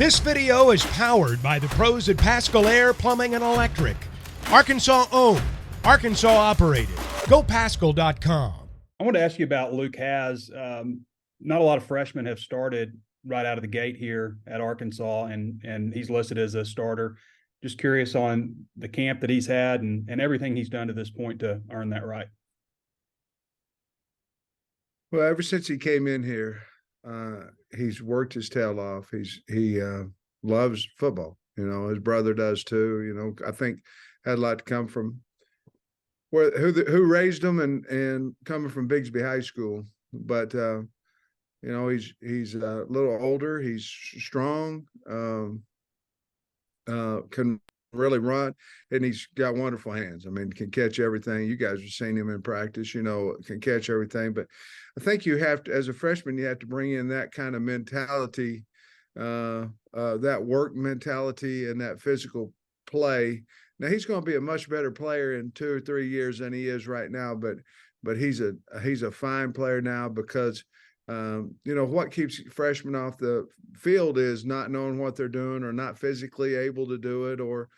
This video is powered by the pros at Pascal Air Plumbing and Electric. Arkansas owned, Arkansas operated. GoPascal.com. I want to ask you about Luke Has. Not a lot of freshmen have started right out of the gate here at Arkansas, and he's listed as a starter. Just curious on the camp that he's had and everything he's done to this point to earn that right. Well, ever since he came in here, he's worked his tail off. He loves football. You know, his brother does too. You know, I think had a lot to come from who raised him and coming from Bigsby High School. But you know, he's a little older. He's strong. Can really run, and he's got wonderful hands. I mean, can catch everything. You guys have seen him in practice, you know, can catch everything. But I think you have to, as a freshman, you have to bring in that kind of mentality, that work mentality and that physical play. Now, he's going to be a much better player in 2 or 3 years than he is right now, but he's a fine player now because you know, what keeps freshmen off the field is not knowing what they're doing or not physically able to do it, or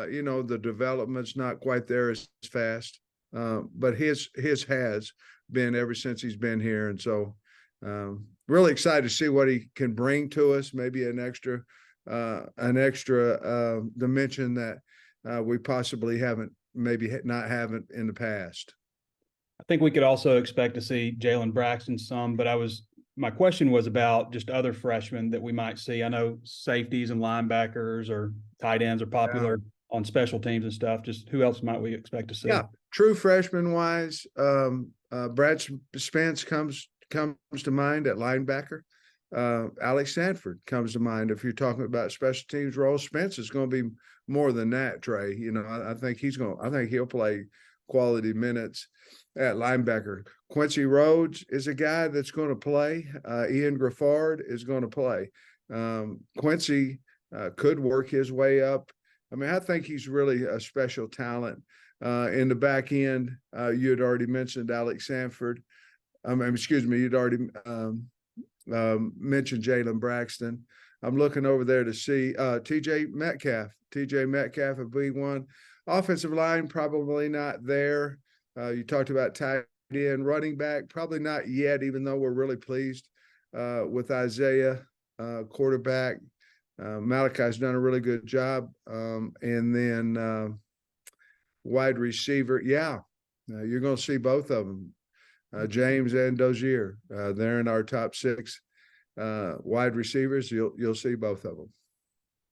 you know, the development's not quite there as fast. But his has been ever since he's been here. And so really excited to see what he can bring to us, maybe an extra dimension that we possibly haven't in the past. I think we could also expect to see Jalen Braxton some, but my question was about just other freshmen that we might see. I know safeties and linebackers or tight ends are popular on special teams and stuff. Just who else might we expect to see? Yeah, true freshman wise, Brad Spence comes to mind at linebacker. Alex Sanford comes to mind. If you're talking about special teams roles, Spence is going to be more than that, Trey. You know, I think he'll play quality minutes at linebacker. Quincy Rhodes is a guy that's going to play. Ian Griffard is going to play. Quincy could work his way up. I mean, I think he's really a special talent. In the back end, you had already mentioned Alex Sanford. You'd already mentioned Jalen Braxton. I'm looking over there to see TJ Metcalf at B1. Offensive line, probably not there. You talked about tight end, running back, probably not yet, even though we're really pleased with Isaiah. Quarterback, Malachi's done a really good job. And then wide receiver, you're going to see both of them, James and Dozier. They're in our top 6 wide receivers. You'll see both of them.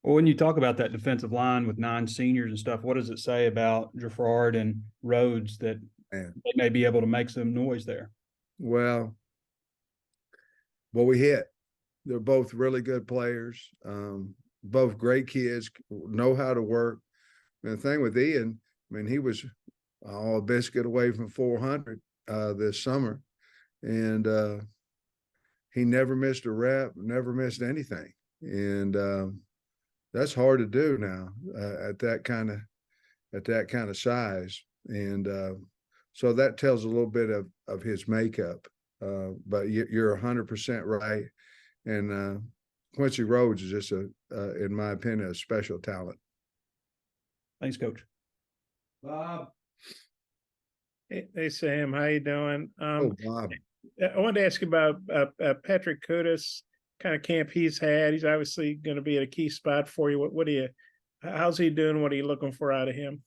Well, when you talk about that defensive line with 9 seniors and stuff, what does it say about Griffard and Rhodes that they may be able to make some noise there? Well, we hit. They're both really good players, both great kids, know how to work. And the thing with Ian, I mean, he was a biscuit away from 400 this summer, and he never missed a rep, never missed anything. And that's hard to do now at that kind of size, and so that tells a little bit of his makeup. But you're 100% right, and Quincy Rhodes is just in my opinion, a special talent. Thanks, Coach. Bob. Hey Sam, how you doing? Bob. I wanted to ask you about Patrick Kudus. Kind of camp he's had. He's obviously going to be at a key spot for you. How's he doing? What are you looking for out of him?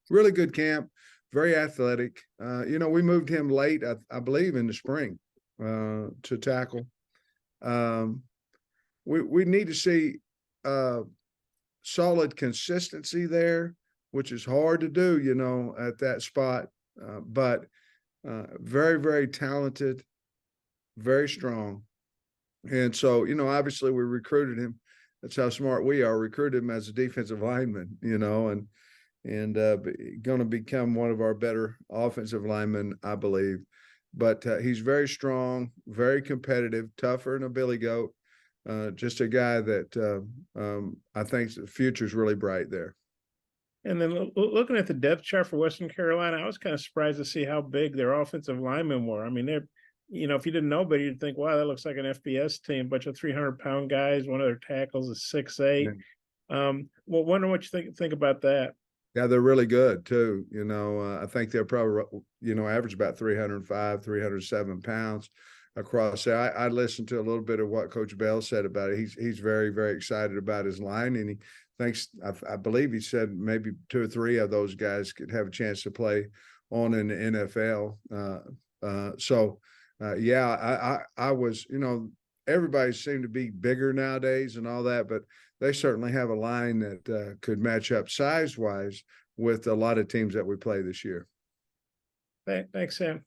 Really good camp, very athletic. You know, we moved him late, I believe in the spring, to tackle. We need to see solid consistency there, which is hard to do, you know, at that spot. But very, very talented, very strong. And so, you know, obviously we recruited him. That's how smart we are. Recruited him as a defensive lineman, you know, and going to become one of our better offensive linemen, I believe. But he's very strong, very competitive, tougher than a billy goat. Just a guy that I think the future is really bright there. And then looking at the depth chart for Western Carolina, I was kind of surprised to see how big their offensive linemen were. I mean, if you didn't know, but you'd think, wow, that looks like an FBS team, bunch of 300-pound guys. One of their tackles is 6'8". Well, wonder what you think about that. Yeah, they're really good too. I think they're probably, average about 305, 307 pounds across there. I listened to a little bit of what Coach Bell said about it. He's very, very excited about his line, and he thinks, I believe he said maybe 2 or 3 of those guys could have a chance to play on in the NFL. I was, everybody seemed to be bigger nowadays and all that, but they certainly have a line that could match up size-wise with a lot of teams that we play this year. Thanks, Sam.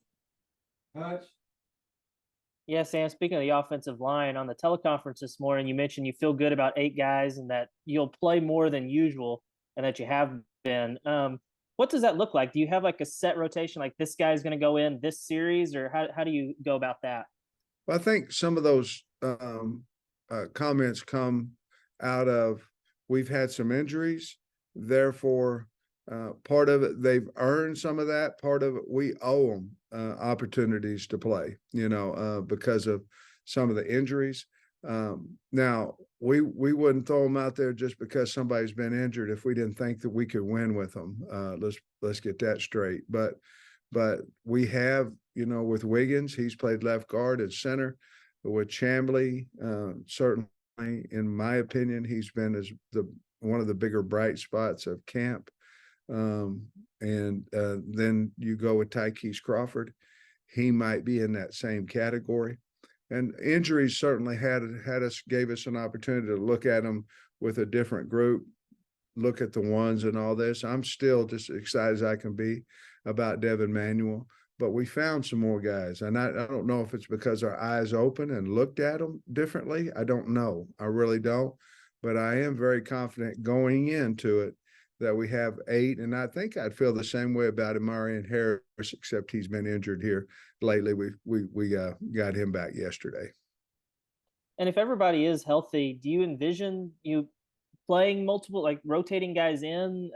Yeah, Sam, speaking of the offensive line, on the teleconference this morning, you mentioned you feel good about 8 guys and that you'll play more than usual and that you have been. What does that look like? Do you have like a set rotation, like this guy's going to go in this series, or how do you go about that? Well, I think some of those comments come out of, we've had some injuries, therefore part of it, they've earned some of that. Part of it, we owe them opportunities to play, because of some of the injuries. Now, we wouldn't throw them out there just because somebody's been injured if we didn't think that we could win with them. Let's get that straight. But we have, with Wiggins, he's played left guard and center. With Chamblee, certainly, in my opinion, he's been one of the bigger bright spots of camp. Then you go with Tykees Crawford. He might be in that same category. And injuries certainly gave us an opportunity to look at them with a different group, look at the ones and all this. I'm still just as excited as I can be about Devin Manuel, but we found some more guys. And I don't know if it's because our eyes open and looked at them differently. I don't know. I really don't. But I am very confident going into it that we have 8, and I think I'd feel the same way about Amarian Harris, except he's been injured here lately. We got him back yesterday. And if everybody is healthy, do you envision you playing multiple, like rotating guys in,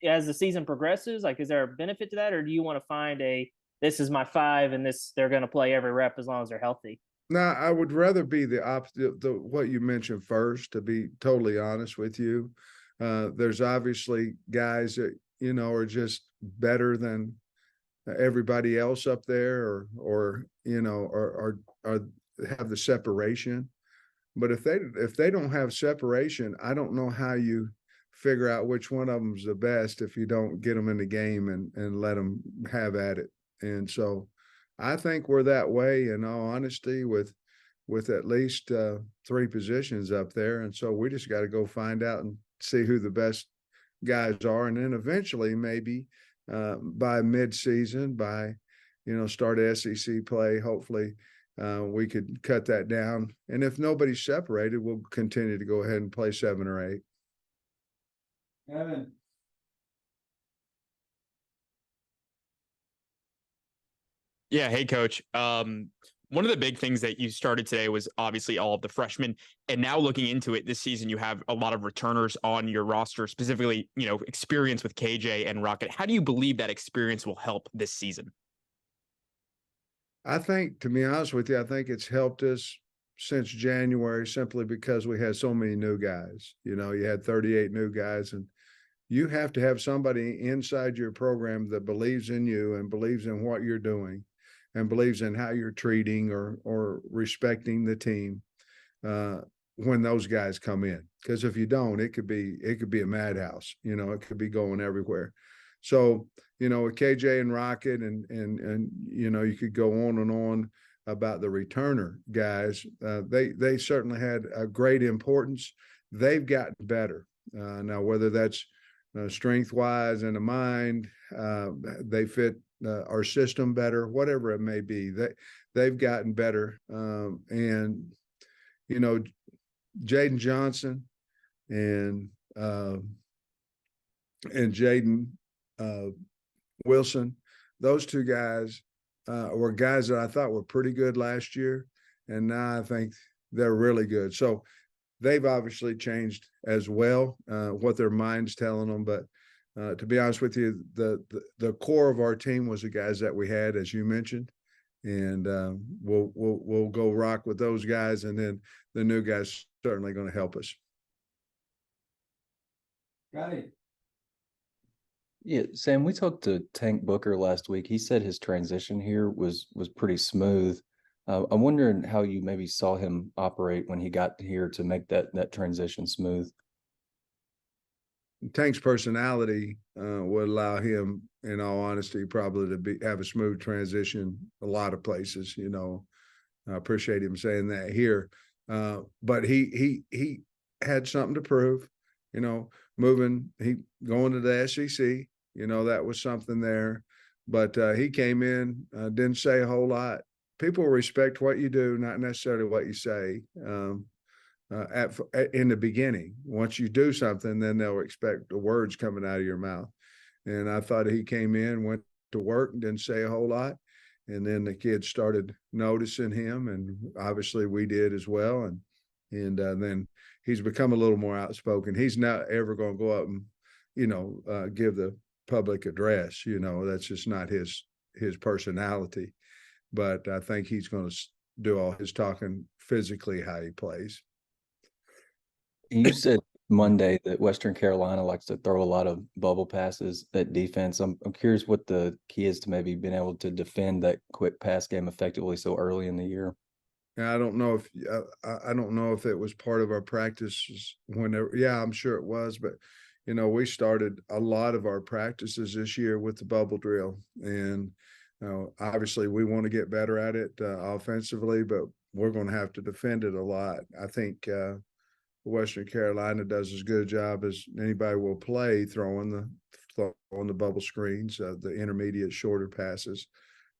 as the season progresses? Like, is there a benefit to that, or do you want to find this is my 5 and they're going to play every rep as long as they're healthy? No, I would rather be the opposite, what you mentioned first, to be totally honest with you. There's obviously guys that, are just better than everybody else up there or have the separation. But if they don't have separation, I don't know how you figure out which one of them is the best if you don't get them in the game and let them have at it. And so I think we're that way, in all honesty, with at least 3 positions up there. And so we just got to go find out and see who the best guys are. And then eventually, maybe by mid-season, by, start SEC play, hopefully we could cut that down. And if nobody's separated, we'll continue to go ahead and play 7 or 8. Evan. Yeah. Hey, Coach. One of the big things that you started today was obviously all of the freshmen. And now looking into it this season, you have a lot of returners on your roster, specifically, experience with KJ and Rocket. How do you believe that experience will help this season? I think, to be honest with you, I think it's helped us since January simply because we had so many new guys. You had 38 new guys, and you have to have somebody inside your program that believes in you and believes in what you're doing and believes in how you're treating or respecting the team when those guys come in. Because if you don't, it could be a madhouse. It could be going everywhere. So, with KJ and Rocket and you could go on and on about the returner guys. They certainly had a great importance. They've gotten better. Now, whether that's strength-wise and the mind, they fit our system better, whatever it may be, they've gotten better. And Jaden Johnson and Jaden Wilson, those 2 guys were guys that I thought were pretty good last year, and now I think they're really good. So they've obviously changed as well, what their mind's telling them. But to be honest with you, the core of our team was the guys that we had, as you mentioned, and we'll go rock with those guys, and then the new guys certainly going to help us. Got it. Yeah, Sam, we talked to Tank Booker last week. He said his transition here was pretty smooth. I'm wondering how you maybe saw him operate when he got here to make that transition smooth. Tank's personality would allow him, in all honesty, probably to have a smooth transition a lot of places. You know, I appreciate him saying that here, but he had something to prove. You know, going to the SEC. You know, that was something there, but he came in, didn't say a whole lot. People respect what you do, not necessarily what you say. In the beginning, once you do something, then they'll expect the words coming out of your mouth. And I thought he came in, went to work, and didn't say a whole lot. And then the kids started noticing him, and obviously we did as well. And then he's become a little more outspoken. He's not ever going to go up and, give the public address. You know, that's just not his personality. But I think he's going to do all his talking physically how he plays. You said Monday that Western Carolina likes to throw a lot of bubble passes at defense. I'm curious what the key is to maybe being able to defend that quick pass game effectively so early in the year. I don't know if it was part of our practices whenever. Yeah, I'm sure it was, but we started a lot of our practices this year with the bubble drill, and obviously we want to get better at it offensively, but we're going to have to defend it a lot. I think Western Carolina does as good a job as anybody will play throwing the bubble screens, the intermediate, shorter passes.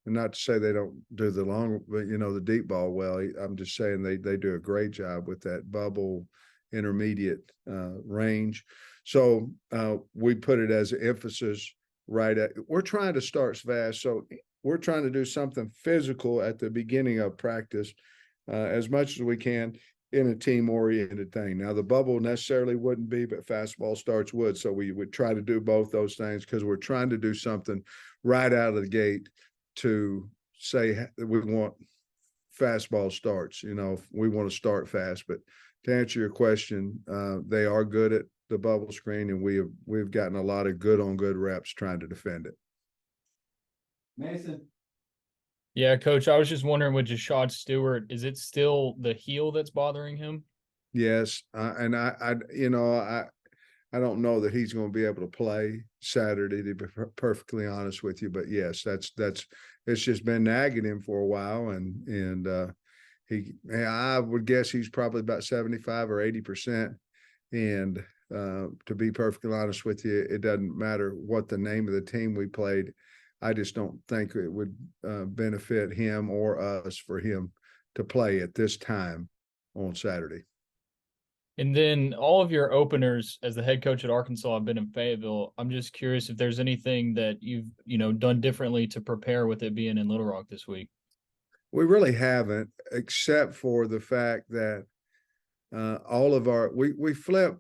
And not to say they don't do the long, but the deep ball well. I'm just saying they do a great job with that bubble intermediate range. So we put it as an emphasis we're trying to start fast. So we're trying to do something physical at the beginning of practice as much as we can in a team-oriented thing. Now, the bubble necessarily wouldn't be, but fastball starts would. So we would try to do both those things because we're trying to do something right out of the gate to say that we want fastball starts. We want to start fast. But to answer your question, they are good at the bubble screen, and we've gotten a lot of good reps trying to defend it. Mason. Yeah, Coach, I was just wondering with Jashad Stewart, is it still the heel that's bothering him? Yes, and I don't know that he's going to be able to play Saturday, to be perfectly honest with you. But yes, it's just been nagging him for a while, and I would guess he's probably about 75 or 80%. And to be perfectly honest with you, it doesn't matter what the name of the team we played. I just don't think it would benefit him or us for him to play at this time on Saturday. And then all of your openers as the head coach at Arkansas have been in Fayetteville. I'm just curious if there's anything that you've, done differently to prepare with it being in Little Rock this week. We really haven't, except for the fact that all of we flip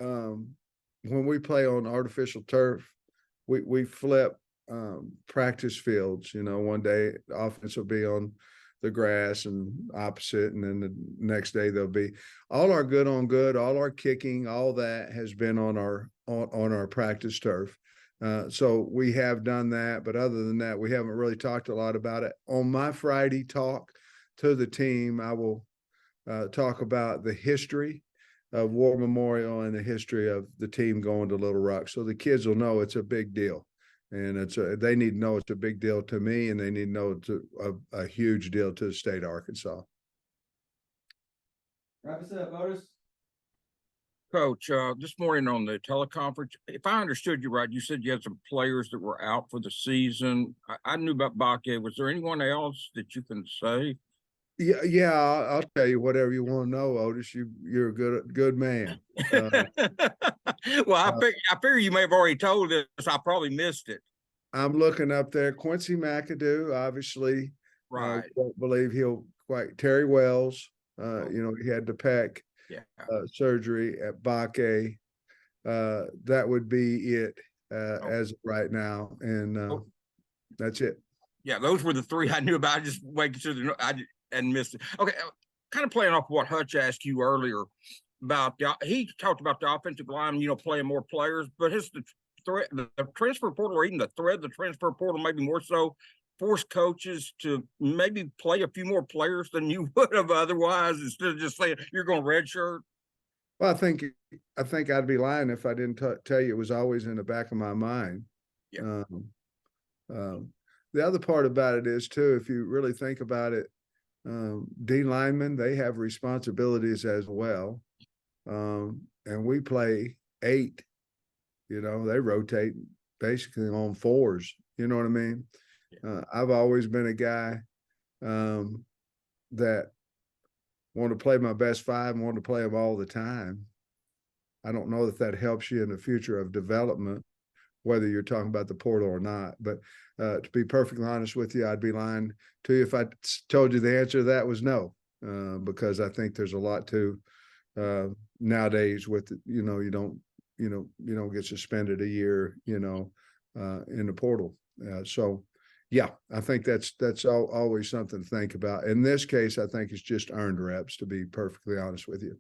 when we play on artificial turf, we flip practice fields. One day the offense will be on the grass and opposite, and then the next day they'll be all our good on good, all our kicking, all that has been on our practice turf. So we have done that, but other than that, we haven't really talked a lot about it. On my Friday talk to the team, I will talk about the history of War Memorial and the history of the team going to Little Rock, so the kids will know it's a big deal. And they need to know it's a big deal to me, and they need to know it's a huge deal to the state of Arkansas. Wrap us up, Otis. Coach, this morning on the teleconference, if I understood you right, you said you had some players that were out for the season. I knew about Bakke. Was there anyone else that you can say? Yeah, I'll tell you whatever you want to know, Otis. You're a good man. Well, I figure you may have already told us. I probably missed it. I'm looking up there. Quincy McAdoo, obviously. Right. Don't believe he'll quite. Terry Wells, he had the pec surgery at Bakke. That would be it as of right now. And that's it. Yeah, those were the three I knew about. I just making sure that I hadn't missed it. Okay, kind of playing off what Hutch asked you earlier about he talked about the offensive line, playing more players, but the transfer portal, or even the thread of the transfer portal, maybe more so, force coaches to maybe play a few more players than you would have otherwise, instead of just saying you're going redshirt? Well, I think I'd be lying if I didn't tell you it was always in the back of my mind. Yeah. The other part about it is too, if you really think about it, D linemen, they have responsibilities as well. And we play 8, they rotate basically on 4s. You know what I mean? I've always been a guy that wanted to play my best 5 and wanted to play them all the time. I don't know that helps you in the future of development, whether you're talking about the portal or not. But to be perfectly honest with you, I'd be lying to you if I told you the answer to that was no, because I think there's a lot to nowadays with, you don't get suspended a year, in the portal. So yeah, I think that's always something to think about. In this case, I think it's just earned reps, to be perfectly honest with you.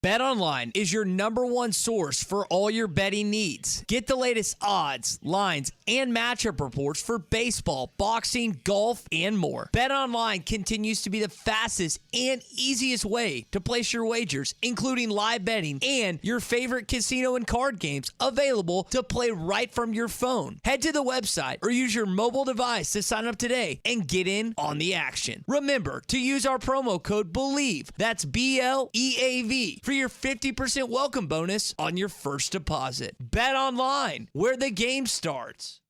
BetOnline is your #1 source for all your betting needs. Get the latest odds, lines, and matchup reports for baseball, boxing, golf, and more. BetOnline continues to be the fastest and easiest way to place your wagers, including live betting and your favorite casino and card games available to play right from your phone. Head to the website or use your mobile device to sign up today and get in on the action. Remember to use our promo code BELIEVE, that's BLEAV, for your 50% welcome bonus on your first deposit. Bet online, where the game starts.